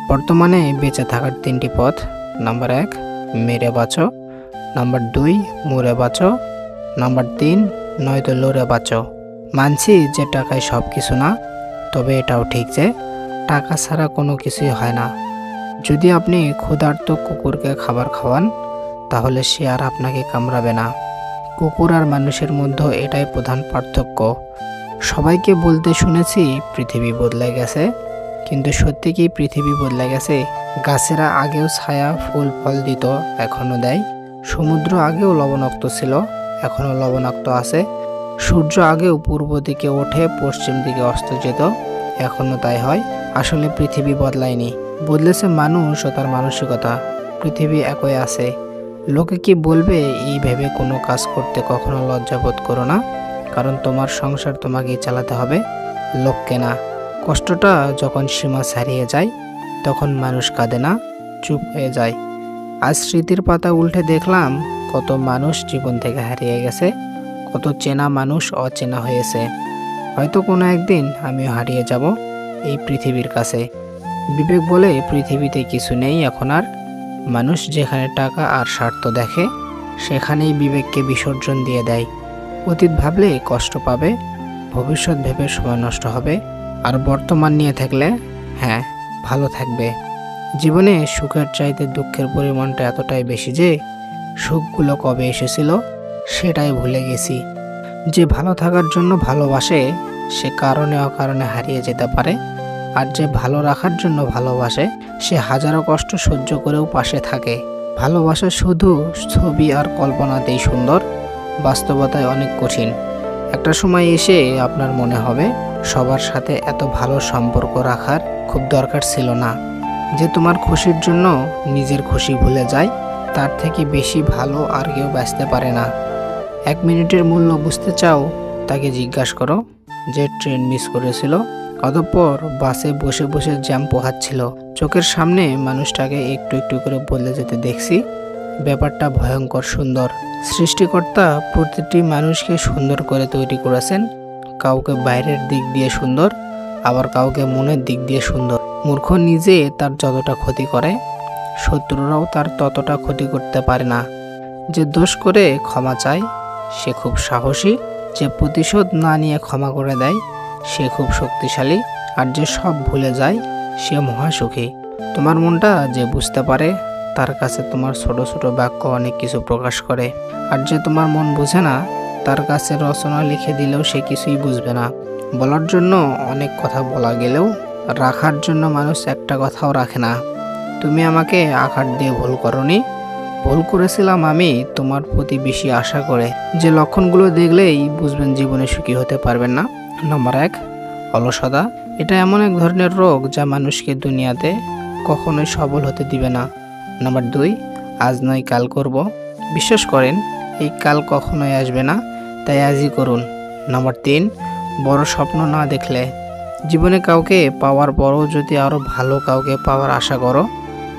বর্তমানে বেঁচে থাকার ৩টি পথ। নাম্বার ১, মেরে বাঁচো। নাম্বার ২, মরে বাঁচো। নাম্বার ৩, নয়তো লড়ে বাঁচো। মানছি যে টাকায় সব কিছু না, তবে এটাও ঠিক যে টাকা ছাড়া কোনো কিছুই হয় না। যদি আপনি ক্ষুধার্ত কুকুরকে খাবার খাওয়ান, তাহলে সে আর আপনাকে কামড়াবে না। কুকুর আর মানুষের মধ্যে এটাই প্রধান পার্থক্য। সবাইকে বলতে শুনেছি পৃথিবী বদলে গেছে, কিন্তু সত্যি কি পৃথিবী বদলে গেছে? গাছেরা আগেও ছায়া ফুল ফল দিত, এখনো দেয়। সমুদ্র আগেও লবণাক্ত ছিল, এখনো লবণাক্ত আছে। সূর্য আগেও পূর্ব দিকে ওঠে, পশ্চিম দিকে অস্ত যেত, এখনো তাই হয়। আসলে পৃথিবী বদলায়নি, বদলেছে মানুষ ও তার মানসিকতা। পৃথিবী একই আছে। লোকে কি বলবে এই ভেবে কোনো কাজ করতে কখনো লজ্জাবোধ করো না, কারণ তোমার সংসার তোমাকেই চালাতে হবে, লোককে না। কষ্টটা যখন সীমা ছাড়িয়ে যায়, তখন মানুষ কাঁদে না, চুপ হয়ে যায়। আজ স্মৃতির পাতা উল্টে দেখলাম কত মানুষ জীবন থেকে হারিয়ে গেছে, কত চেনা মানুষ অচেনা হয়েছে। হয়তো কোনো একদিন আমিও হারিয়ে যাব এই পৃথিবীর কাছে। বিবেক বলে পৃথিবীতে কিছু নেই এখন আর। মানুষ যেখানে টাকা আর স্বার্থ দেখে, সেখানেই বিবেককে বিসর্জন দিয়ে দেয়। অতীত ভাবলে কষ্ট পাবে, ভবিষ্যৎ ভেবে সময় নষ্ট হবে, আর বর্তমান নিয়ে থাকলে হ্যাঁ ভালো থাকবে। জীবনে সুখের চাইতে দুঃখের পরিমাণটা এতটাই বেশি যে সুখগুলো কবে এসেছিল সেটাই ভুলে গেছি। যে ভালো থাকার জন্য ভালোবাসে, সে কারণে অকারণে হারিয়ে যেতে পারে। আর যে ভালো রাখার জন্য ভালোবাসে, সে হাজারো কষ্ট সহ্য করেও পাশে থাকে। ভালোবাসা শুধু ছবি আর কল্পনাতেই সুন্দর, বাস্তবতায় অনেক কঠিন। একটা সময় এসে আপনার মনে হবে সবার সাথে এত ভালো সম্পর্ক রাখার খুব দরকার ছিল না। যে তোমার খুশির জন্য নিজের খুশি ভুলে যায়, তার থেকে বেশি ভালো আর কেউ বাঁচতে পারে না। 1 মিনিটের মূল্য বুঝতে চাও, তাকে জিজ্ঞাসা করো যে ট্রেন মিস করেছিল, অতঃপর বাসে বসে বসে জ্যাম পোহাচ্ছিল। চোখের সামনে মানুষটাকে একটু একটু করে বদলে যেতে দেখছি। ব্যাপারটা ভয়ঙ্কর সুন্দর। সৃষ্টিকর্তা প্রতিটি মানুষকে সুন্দর করে তৈরি করেছেন। কাউকে বাইরের দিক দিয়ে সুন্দর, আবার কাউকে মনের দিক দিয়ে সুন্দর। মূর্খ নিজে তার যতটা ক্ষতি করে, শত্রুরাও তার ততটা ক্ষতি করতে পারে না। যে দোষ করে ক্ষমা চায়, সে খুব সাহসী। যে প্রতিশোধ না নিয়ে ক্ষমা করে দেয়, সে খুব শক্তিশালী। আর যে সব ভুলে যায়, সে মহাসুখী। তোমার মনটা যে বুঝতে পারে, তার কাছে তোমার ছোট ছোট বাক্য অনেক কিছু প্রকাশ করে। আর যে তোমার মন বুঝে না, তার কাছে রচনা লিখে দিলেও সে কিছুই বুঝবে না। বলার জন্য অনেক কথা বলা গেলেও রাখার জন্য মানুষ একটা কথাও রাখে না। তুমি আমাকে আঘাত দিয়ে ভুল করনি, ভুল করেছিলাম আমি তোমার প্রতি বেশি আশা করে। যে লক্ষণগুলো দেখলেই বুঝবেন জীবনে সুখী হতে পারবেন না। নাম্বার 1, অলসতা। এটা এমন এক ধরনের রোগ যা মানুষকে দুনিয়াতে কখনোই সবল হতে দিবে না। নাম্বার 2, আজ নয় কাল করব। বিশ্বাস করেন এই কাল কখনোই আসবে না, তাই আজই করুন। নাম্বার 3, বড় স্বপ্ন না দেখলে। জীবনে কাউকে পাওয়ার পরও যদি আরও ভালো কাউকে পাওয়ার আশা করো,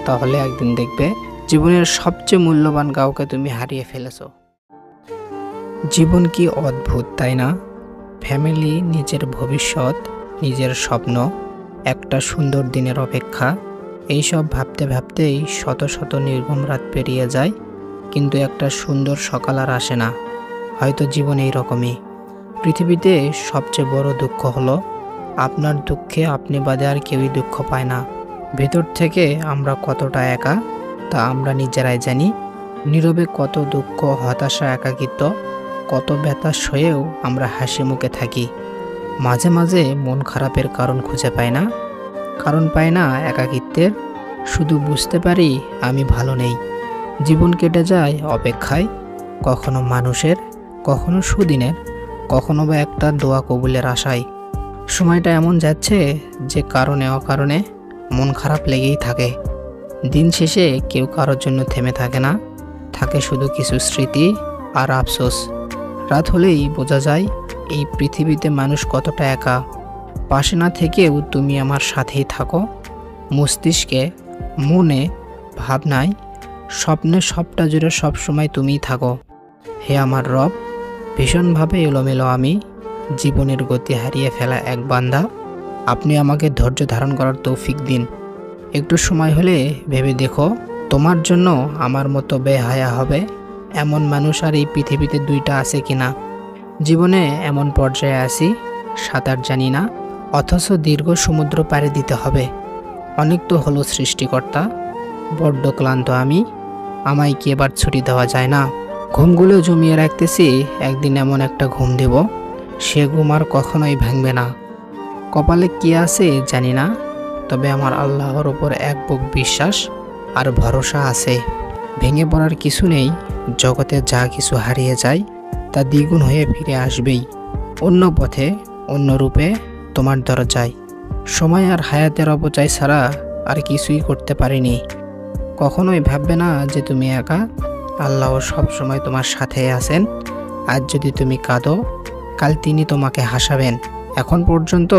তাহলে একদিন দেখবে জীবনের সবচেয়ে মূল্যবান কাউকে তুমি হারিয়ে ফেলেছো। জীবন কি অদ্ভুত, তাই না? ফ্যামিলি, নিজের ভবিষ্যৎ, নিজের স্বপ্ন, একটা সুন্দর দিনের অপেক্ষা, এইসব ভাবতে ভাবতেই শত শত নির্ঘুম রাত পেরিয়ে যায়, কিন্তু একটা সুন্দর সকাল আর আসে না। হয়তো জীবন এইরকমই। পৃথিবীতে সবচেয়ে বড় দুঃখ হলো আপনার দুঃখে আপনি বাদে আর কেউই দুঃখ পায় না। ভেতর থেকে আমরা কতটা একা তা আমরা নিজেরাই জানি। নীরবে কত দুঃখ, হতাশা, একাকিত্ব, কত ব্যথা সয়েও আমরা হাসি মুখে থাকি। মাঝে মাঝে মন খারাপের কারণ খুঁজে পাই না, কারণ পাই না একাকিত্বের। শুধু বুঝতে পারি আমি ভালো নেই। জীবন কেটে যায় অপেক্ষায়, কখনো মানুষের, কখনো সুদিনের, কখনো বা একটা দোয়া কবুলের আশায়। সময়টা এমন যাচ্ছে যে কারণে অকারণে মন খারাপ লেগেই থাকে। দিন শেষে কেউ কারোর জন্য থেমে থাকে না, থাকে শুধু কিছু স্মৃতি আর আফসোস। রাত হলেই বোঝা যায় এই পৃথিবীতে মানুষ কতটা একা। পাশে না থেকেও তুমি আমার সাথেই থাকো, মস্তিষ্কে, মনে, ভাবনায়, স্বপ্নে, সবটা জুড়ে সবসময় তুমিই থাকো। হে আমার রব, ভীষণভাবে এলোমেলো আমি, জীবনের গতি হারিয়ে ফেলা এক বান্দা। আপনি আমাকে ধৈর্য ধারণ করার তৌফিক দিন। একটু সময় হলে ভেবে দেখো, তোমার জন্য আমার মতো বেহায়া হবে এমন মানুষ আর এই পৃথিবীতে দুইটা আছে কিনা। জীবনে এমন পর্যায়ে আছি, সাঁতার জানি না, অথচ দীর্ঘ সমুদ্র পাড়ি দিতে হবে। অনেক তো হলো সৃষ্টিকর্তা, বড্ড ক্লান্ত আমি, আমায় কি এবার ছুটি দেওয়া যায় না? ঘুমগুলো জমিয়ে রাখতেছি, একদিন এমন একটা ঘুম দেব, সে ঘুম আর কখনোই ভাঙবে না। কপালে কি আছে জানি না, তবে আমার আল্লাহর ওপর এক বুক বিশ্বাস আর ভরসা আছে। ভেঙে পড়ার কিছু নেই, জগতে যা কিছু হারিয়ে যায় তা দ্বিগুণ হয়ে ফিরে আসবেই, অন্য পথে, অন্য রূপে, তোমার দরজায়। সময় আর হায়াতের অপচয় ছাড়া আর কিছুই করতে পারিনি। কখনোই ভাববে না যে তুমি একা, আল্লাহ সব সময় তোমার সাথে আছেন। আজ যদি তুমি কাঁদো, কাল তিনি তোমাকে হাসাবেন। এখন পর্যন্ত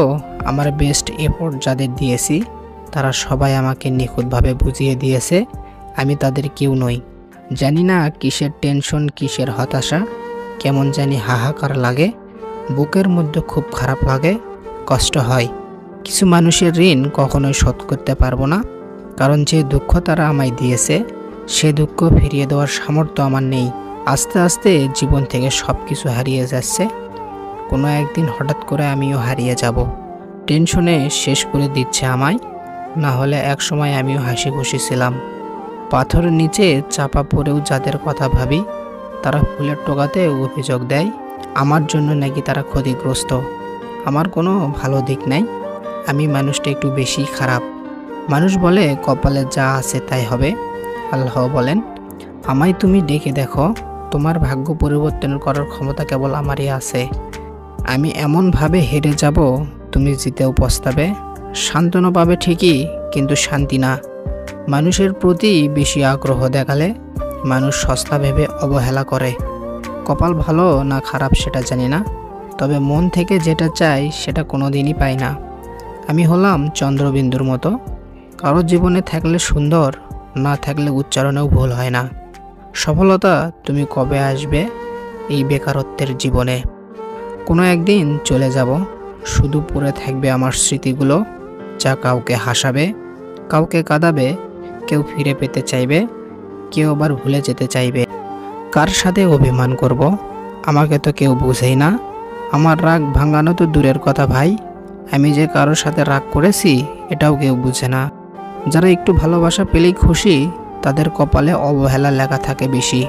আমার বেস্ট এফোর্ট যাদের দিয়েছি, তারা সবাই আমাকে নিখুঁতভাবে বুঝিয়ে দিয়েছে আমি তাদের কেউ নই। জানি না কিসের টেনশন, কিসের হতাশা, কেমন জানি হাহাকার লাগে, বুকের মধ্যে খুব খারাপ লাগে, কষ্ট হয়। কিছু মানুষের ঋণ কখনোই শোধ করতে পারবো না, কারণ যে দুঃখ তারা আমায় দিয়েছে সে দুঃখ ফিরিয়ে দেওয়ার সামর্থ্য আমার নেই। আস্তে আস্তে জীবন থেকে সব কিছু হারিয়ে যাচ্ছে, কোনো একদিন হঠাৎ করে আমিও হারিয়ে যাব। টেনশনে শেষ করে দিচ্ছে আমায়, না হলে এক সময় আমিও হাসি খুশি ছিলাম। পাথরের নিচে চাপা পড়েও যাদের কথা ভাবি, তারা ফুলের টোকাতে অভিযোগ দেয় আমার জন্য নাকি তারা ক্ষতিগ্রস্ত। আমার কোনো ভালো দিক নাই, আমি মানুষটা একটু বেশি খারাপ। মানুষ বলে কপালে যা আছে তাই হবে, আল্লাহ বলেন আমায় তুমি ডেকে দেখো, তোমার ভাগ্য পরিবর্তন করার ক্ষমতা কেবল আমারই আছে। আমি এমনভাবে হেরে যাব তুমি জিতেও পস্তাবে। সান্ত্বনা পাবে ঠিকই, কিন্তু শান্তি না। মানুষের প্রতি বেশি আগ্রহ দেখালে মানুষ সস্তা ভেবে অবহেলা করে। কপাল ভালো না খারাপ সেটা জানি না, তবে মন থেকে যেটা চাই সেটা কোনোদিনই পাই না। আমি হলাম চন্দ্রবিন্দুর মতো, কারো জীবনে থাকলে সুন্দর, না থাকলে উচ্চারণেও ভুল হয় না। সফলতা তুমি কবে আসবে এই বেকারত্বের জীবনে? কোনো একদিন চলে যাব, শুধু পড়ে থাকবে আমার স্মৃতিগুলো, যা কাউকে হাসাবে, কাউকে কাঁদাবে, কেউ ফিরে পেতে চাইবে, কেউ আবার ভুলে যেতে চাইবে। কার সাথে অভিমান করব? আমাকে তো কেউ বুঝেই না। আমার রাগ ভাঙানো তো দূরের কথা ভাই, আমি যে কারোর সাথে রাগ করেছি এটাও কেউ বুঝে না। যারা একটু ভালোবাসা পেলেই খুশি, তাদের কপালে অবহেলা লেখা থাকে বেশি।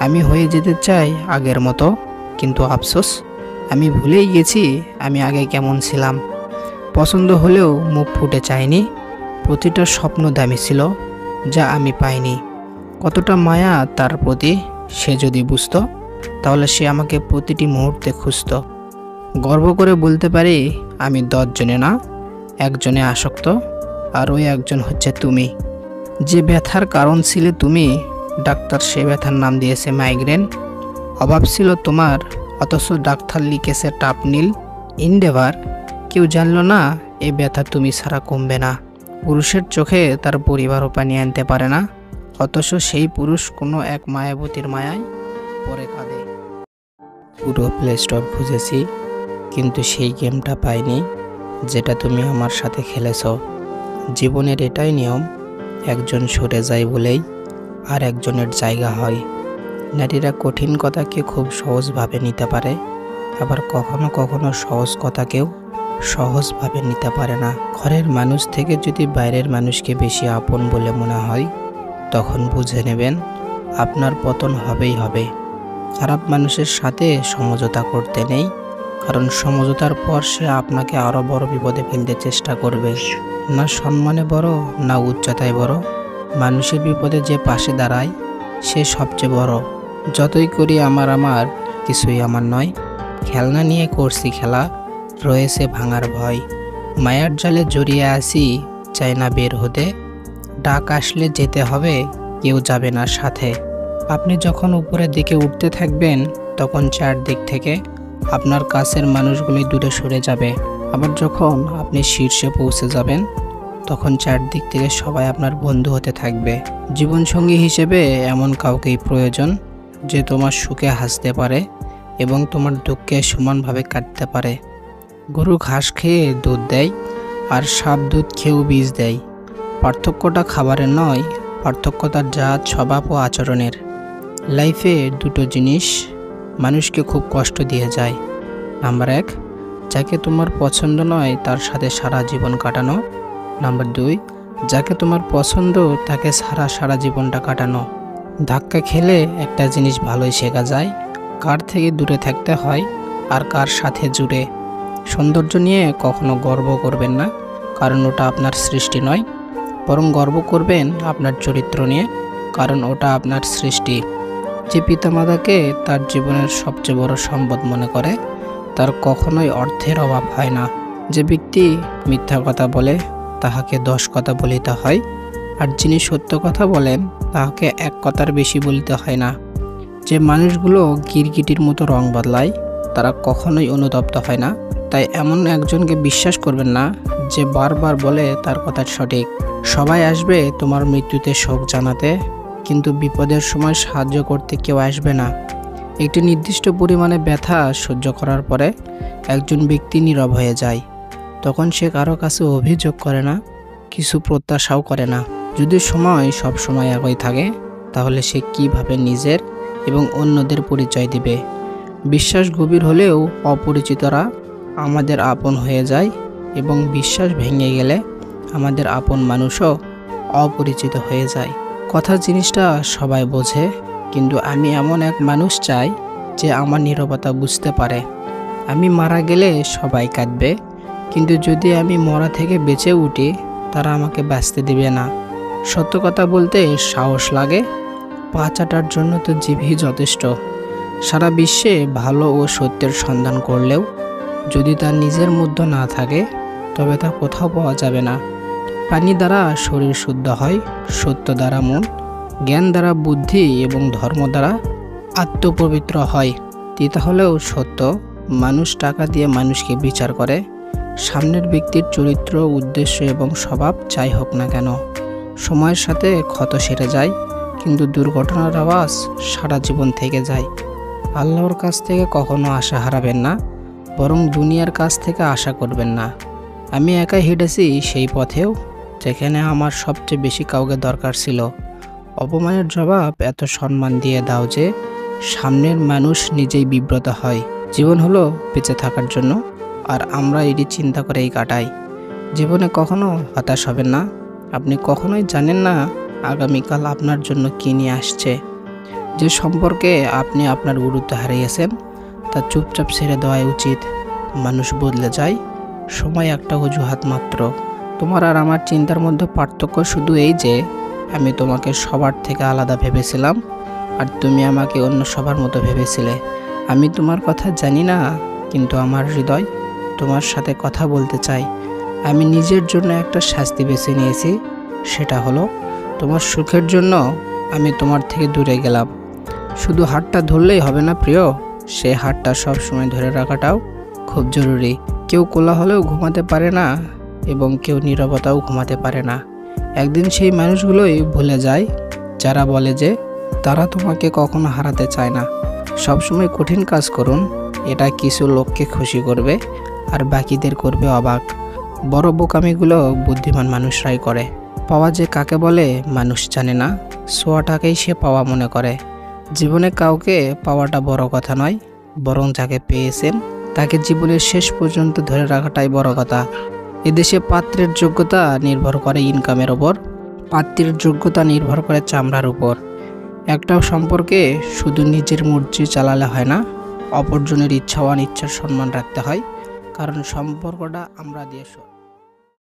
আমি হয়ে যেতে চাই আগের মতো, কিন্তু আফসোস আমি ভুলেই গেছি আমি আগে কেমন ছিলাম। পছন্দ হলেও মুখ ফুটে চাইনি, প্রতিটা স্বপ্ন দামি ছিল যা আমি পাইনি। কতটা মায়া তার প্রতি, সে যদি বুঝতো তাহলে সে আমাকে প্রতিটি মুহূর্তে খুঁজত। গর্ব করে বলতে পারি আমি 10 জনে না, একজনে আসক্ত, আর ওই একজন হচ্ছে তুমি। যে ব্যথার কারণ ছিলে তুমি, ডাক্তার সে ব্যথার নাম দিয়েছে মাইগ্রেন। অভাব ছিল তোমার, অথচ ডাক্তার লিখেছে টাপনিল ইনডেভার। কেউ জানলো না এই ব্যথা তুমি ছাড়া কমবে না। পুরুষের চোখে তার পরিবারও পানি আনতে পারে না, অথচ সেই পুরুষ কোনো এক মায়াবতীর মায়ায় পরে কাঁদে। পুরো প্লে স্টোর খুঁজেছি, কিন্তু সেই গেমটা পাইনি যেটা তুমি আমার সাথে খেলেছ। জীবনের এটাই নিয়ম, একজন সরে যায় বলেই আর একজনের জায়গা হয়। নারীরা কঠিন কথাকে খুব সহজভাবে নিতে পারে, আবার কখনো কখনো সহজ কথাকেও সহজভাবে নিতে পারে না। ঘরের মানুষ থেকে যদি বাইরের মানুষকে বেশি আপন বলে মনে হয়, তখন বুঝে নেবেন আপনার পতন হবেই হবে। খারাপ মানুষের সাথে সমঝোতা করতে নেই, কারণ সমঝোতার পর সে আপনাকে আরও বড় বিপদে ফেলতে চেষ্টা করবে। না সম্মানে বড়, না উচ্চতায় বড়, মানুষের বিপদে যে পাশে দাঁড়ায় সে সবচেয়ে বড়। যতই করি আমার কিছুই আমার নয়, খেলনা নিয়ে করছি খেলা, রয়েছে ভাঙার ভয়। মায়ার জালে জড়িয়ে আসি, চাই না বের হতে, ডাক আসলে যেতে হবে, কেউ যাবে না সাথে। আপনি যখন উপরের দিকে উঠতে থাকবেন, তখন চারদিক থেকে আপনার কাছের মানুষগুলি দূরে সরে যাবে। আবার যখন আপনি শীর্ষে পৌঁছে যাবেন, তখন চারদিক থেকে সবাই আপনার বন্ধু হতে থাকবে। জীবনসঙ্গী হিসেবে এমন কাউকেই প্রয়োজন যে তোমার সুখে হাসতে পারে এবং তোমার দুঃখে সমানভাবে কাটতে পারে। গরু ঘাস খেয়ে দুধ দেয়, আর সাপ দুধ খেয়েও বীজ দেয়। পার্থক্যটা খাবারের নয়, পার্থক্যটা জাত, স্বভাব ও আচরণের। লাইফে দুটো জিনিস মানুষকে খুব কষ্ট দিয়ে যায়। নাম্বার 1, যাকে তোমার পছন্দ নয় তার সাথে সারা জীবন কাটানো। নাম্বার 2, যাকে তোমার পছন্দ তাকে সারা জীবনটা কাটানো। ধাক্কা খেলে একটা জিনিস ভালোই শেখা যায়, কার থেকে দূরে থাকতে হয় আর কার সাথে জুড়ে। সৌন্দর্য নিয়ে কখনো গর্ব করবেন না, কারণ ওটা আপনার সৃষ্টি নয়, বরং গর্ব করবেন আপনার চরিত্র নিয়ে, কারণ ওটা আপনার সৃষ্টি। যে পিতামাতাকে তার জীবনের সবচেয়ে বড় সম্পদ মনে করে তার কখনোই অর্থের অভাব হয় না। যে ব্যক্তি মিথ্যা কথা বলে তাহাকে 10 কথা বলিতে হয়, আর যিনি সত্য কথা বলেন তাহাকে 1 কথার বেশি বলিতে হয় না। যে মানুষগুলো গিরগিটির মতো রং বদলায় তারা কখনোই অনুতপ্ত হয় না। তাই এমন একজনকে বিশ্বাস করবেন না যে বারবার বলে তার কথা সঠিক। সবাই আসবে তোমার মৃত্যুতে শোক জানাতে, কিন্তু বিপদের সময় সাহায্য করতে কেউ আসবে না। একটি নির্দিষ্ট পরিমাণে ব্যথা সহ্য করার পরে একজন ব্যক্তি নীরব হয়ে যায়। তখন সে কারো কাছে অভিযোগ করে না, কিছু প্রত্যাশাও করে না। যদি সময় সব সময় একই থাকে তাহলে সে কিভাবে নিজের এবং অন্যদের পরিচয় দিবে? বিশ্বাস গভীর হলেও অপরিচিতরা আমাদের আপন হয়ে যায়, এবং বিশ্বাস ভেঙে গেলে আমাদের আপন মানুষও অপরিচিত হয়ে যায়। কথা জিনিসটা সবাই বোঝে, কিন্তু আমি এমন এক মানুষ চাই যে আমার নীরবতা বুঝতে পারে। আমি মারা গেলে সবাই কাঁদবে, কিন্তু যদি আমি মরা থেকে বেঁচে উঠি তারা আমাকে বাঁচতে দেবে না। সত্য কথা বলতে সাহস লাগে, পা চাটার জন্য তো জিভই যথেষ্ট। সারা বিশ্বে ভালো ও সত্যের সন্ধান করলেও যদি তা নিজের মধ্যে না থাকে তবে তা কোথাও পাওয়া যাবে না। পানি দ্বারা শরীর শুদ্ধ হয়, সত্য দ্বারা মন, জ্ঞান দ্বারা বুদ্ধি এবং ধর্ম দ্বারা আত্মপবিত্র হয়। তিতা হলেও সত্য, মানুষ টাকা দিয়ে মানুষকে বিচার করে। সামনের ব্যক্তির চরিত্র, উদ্দেশ্য এবং স্বভাব যাই হোক না কেন, সময়ের সাথে ক্ষত সেরে যায়, কিন্তু দুর্ঘটনার আওয়াজ সারা জীবন থেকে যায়। আল্লাহর কাছ থেকে কখনো আশা হারাবেন না, বরং দুনিয়ার কাছ থেকে আশা করবেন না। আমি একাই হেঁটেছি সেই পথেও যেখানে আমার সবচেয়ে বেশি কাউকে দরকার ছিল। অপমানের জবাব এত সম্মান দিয়ে দাও যে সামনের মানুষ নিজেই বিব্রত হয়। জীবন হলো বেঁচে থাকার জন্য, আর আমরা এটি চিন্তা করেই কাটাই। জীবনে কখনো হতাশ হবেন না, আপনি কখনোই জানেন না আগামীকাল আপনার জন্য কী নিয়ে আসছে। যে সম্পর্কে আপনি আপনার গুরুত্ব হারিয়েছেন তা চুপচাপ ছেড়ে দেওয়াই উচিত। মানুষ বদলে যায়, সময় একটা অজুহাত মাত্র। তোমার আর আমার চিন্তার মধ্যে পার্থক্য শুধু এই যে আমি তোমাকে সবার থেকে আলাদা ভেবেছিলাম, আর তুমি আমাকে অন্য সবার মতো ভেবেছিলে। আমি তোমার কথা জানি না, কিন্তু আমার হৃদয় তোমার সাথে কথা বলতে চাই। আমি নিজের জন্য একটা শাস্তি বেছে নিয়েছি, সেটা হলো তোমার সুখের জন্য আমি তোমার থেকে দূরে গেলাম। শুধু হাতটা ধরলেই হবে না প্রিয়, সে হাতটা সবসময় ধরে রাখাটাও খুব জরুরি। কেউ কোলাহলেও ঘুমাতে পারে না, এবং কেউ নীরবতাও ঘুমাতে পারে না। একদিন সেই মানুষগুলোই ভুলে যায় যারা বলে যে তারা তোমাকে কখনো হারাতে চায় না। সবসময় কঠিন কাজ করুন, এটা কিছু লোককে খুশি করবে আর বাকিদের করবে অবাক। বড় বোকামিগুলো বুদ্ধিমান মানুষরাই করে। পাওয়া যে কাকে বলে মানুষ জানে না, ছোঁয়াটাকেই সে পাওয়া মনে করে। জীবনে কাউকে পাওয়াটা বড় কথা নয়, বরং যাকে পেয়েছেন তাকে জীবনের শেষ পর্যন্ত ধরে রাখাটাই বড় কথা। এদেশে পাত্রের যোগ্যতা নির্ভর করে ইনকামের ওপর, পাত্রের যোগ্যতা নির্ভর করে চামড়ার উপর। একটা সম্পর্কে শুধু নিজের মর্জি চালালে হয় না, অপরজনের ইচ্ছা ও অনিচ্ছার সম্মান রাখতে হয়, কারণ সম্পর্কটা আমরা দিয়ে